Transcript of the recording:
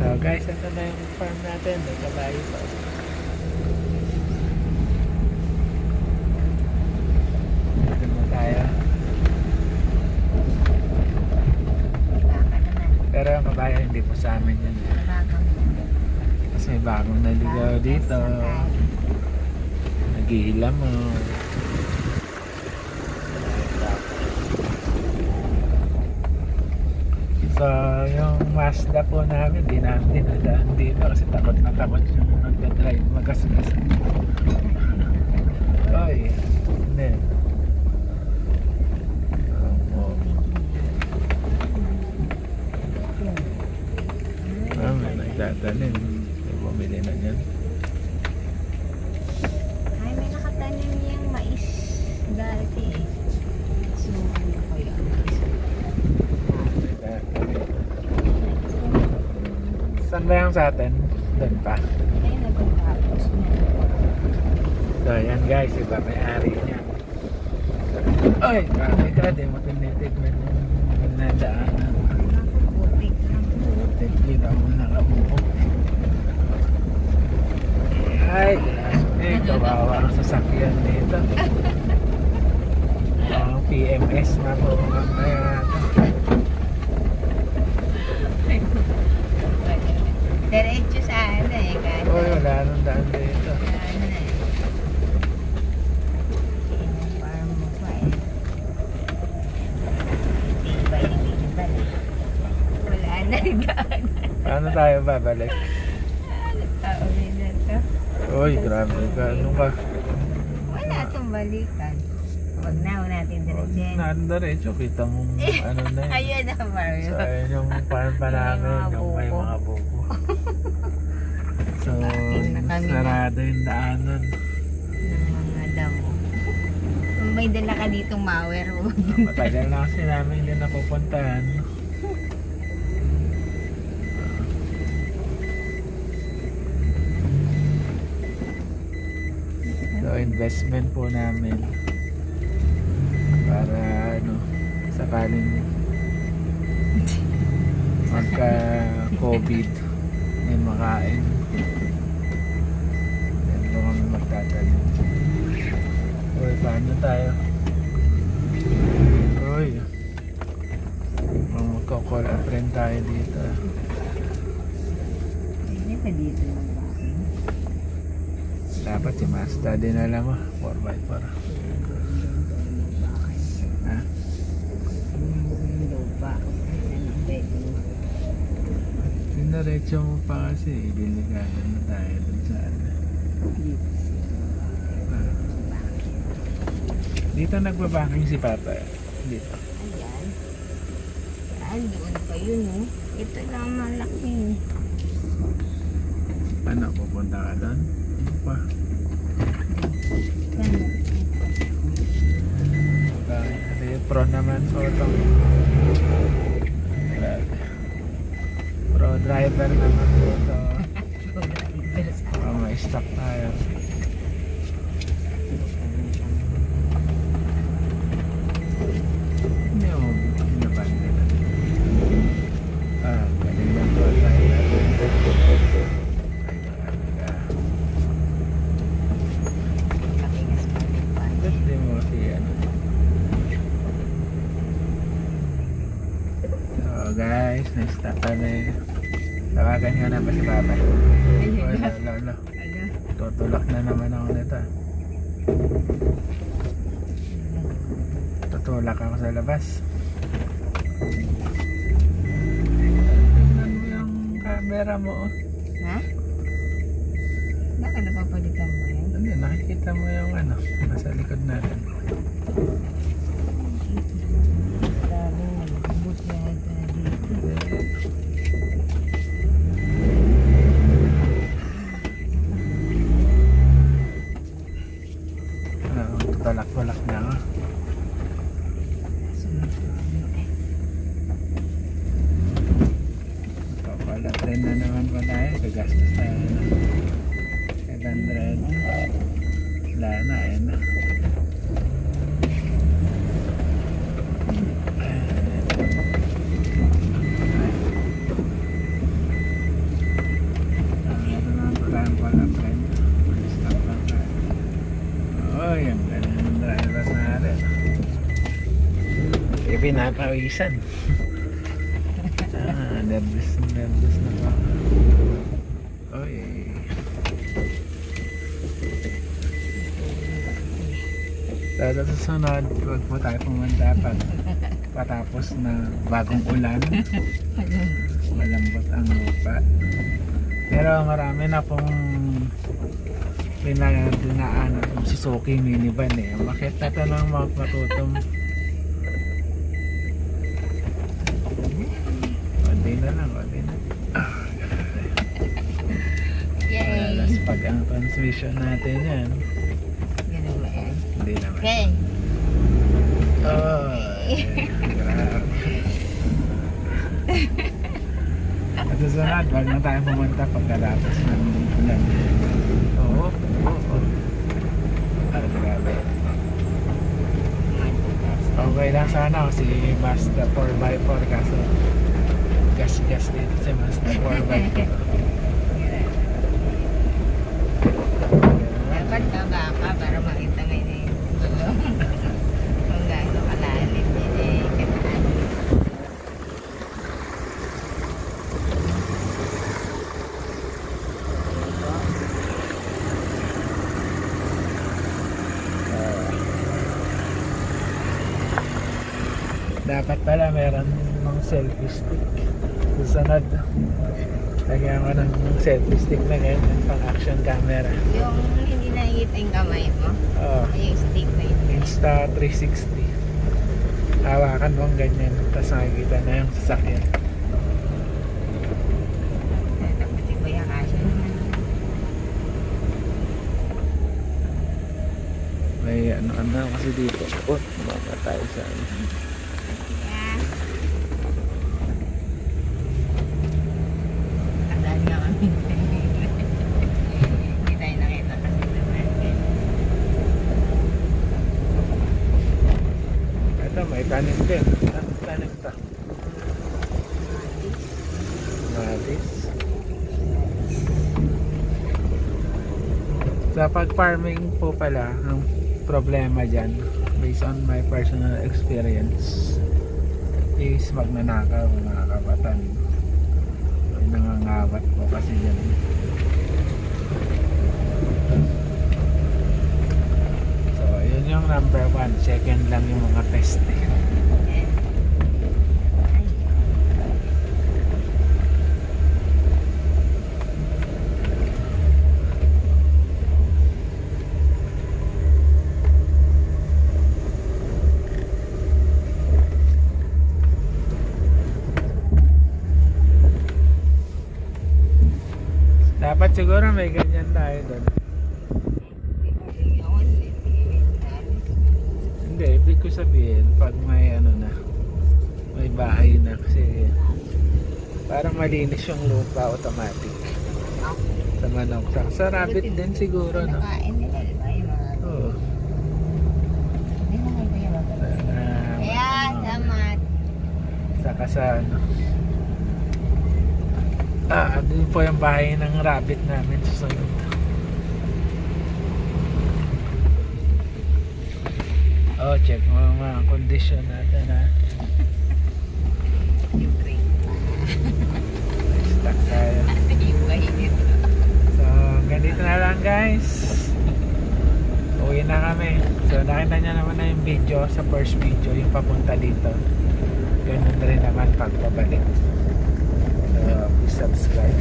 So guys, ito na yung farm natin. May kabayo pa. Dito na tayo. Pero yung kabayo hindi po sa amin yan. Kasi may bagong naligaw dito. Nag-iilam mo. So yung Mazda po namin, di namin dinadaan dito kasi takot na takot yung nagdadrive magasgas. Oy, hindi. May nagdadanin. May bumili na yan. Ay, may nakatanim niyang mais dati eh. So, ano kaya? Saan ba yung sa atin? Doon pa. Ay, nagtatapos na. So yan guys, iba may-ari niya. Oy, grabe ka, di mo tinitignan yung nadaanan. Nakaputik lang. Hindi ako nakabuo. Ay, grabe, kawawa ang sasakyan dito. PMS na po mamaya. Diretso sa ano eh. Oy, wala nang daan dito. Ano eh. Farm mo pa eh. Tibay. Wala na daan. Paano tayo babalik? Ano tao nila to? Oy, grabe ka. Ano ka? Wala itong balikan. Huwag na natin diretso. Nandiretso, kita mong ano na yun. Ayun na Mario. So, ayun yung farm pa namin, yung may mga buko. So, sarado yung daanan. Ng mga damo. Kung may dala ka ditong mower, Matagal na kasi namin hindi napupuntahan. So, investment po namin para ano, sakaling magka-COVID may makain. Then po kami magtatanim. Uy, paano tayo? Uy, magkakall a friend tayo dito. hindi pa dito yung bakin. Dapat si Mazda din alam mo, 4x4. Ha? Dinaretso mo pa kasi, delikado na tayo dun sa ano. Dito nagbabaking si Papa. Dito. Ayan. Ayan, doon pa yun oh. Ito lang malaki. Ano, pupunta ka doon? Ano pa? Pro naman po itong pro driver naman po ito. May stock tayo. Hindi mo pinapanda na. Galing lang po driver. Hindi mo kasi ano. So guys, na-stop kami. Tawagan nga na ba si Papa? Lolo. Tutulak na naman ako nito. Tutulak ako sa labas. Tingnan mo yung camera mo. Ha? Baka napapalitan mo yan? Hindi, nakikita mo yung ano, nasa likod natin. Grabe, malambot yata dito. Tutulak-tulak na ako. Papalatin na naman pa tayo. Gagastos tayo na 700. Wala na, ayun na. pinapawisan. Nervous na pa. Oy. Sa susunod, huwag po tayo pumunta pag patapos na bagong ulan. Malambot ang lupa. Pero marami na pong dinaan ng Suzuki minivan eh. Bakit natin lang matutom? Konti na lang, konti na. Yay! Alas pag ang transmission natin yan. Ganun ba yan? Hindi naman. Okay. Oh, grabe. At susunod, wag na tayo pumunta pagkatapos ng ulan. Oo. Grabe. Okay lang sana si Mazda 4x4 kaso gas dito si Mazda 4x4. Dapat taba ka para makita mo yun. Kung gaano kalalim yun eh. Kataan. Dapat pala meron ng selfie stick. Susunod, lagyan ko ng selfie stick na ganyan pang action camera. Yung hindi nakikita yung kamay mo. Oh, Yung stick na yun. Insta360. Hawakan mo ang ganyan, tapos nakikita na yung sasakyan. Dapat si Kuya Kasha naman. May ano kasi dito. Oh, baka tayo sa ano. Yeah. Kadaan nga kami. Hindi tayo nakita kasi naman. Ito, may tanim din. Anong tanim ito? Matis. Sa pag-farming po pala, ang problema dyan, based on my personal experience, is magnanakaw, mga kabatan. May nangangawat po kasi dyan. So, yun yung number 1. Second lang yung mga pest. Dapat siguro may ganyan tayo doon. Hindi, ibig ko sabihin pag may ano na, may bahay na kasi parang malinis yung lupa automatic sa manok. Sa rabbit din siguro, no? Nakain nila, di ba? Yung mga... Oo. Hindi mo kayo kuya babalik. Ayan, salamat. Saka sa ano. Doon po yung bahay ng rabbit namin sa sunod. Oh, check mo mga condition natin, ha. Yung drink. Stuck tayo. So, ganito na lang, guys. Uwi na kami. So, nakita nyo naman na yung video sa first video, yung papunta dito. Ganun rin naman pagpabalik. So, please subscribe.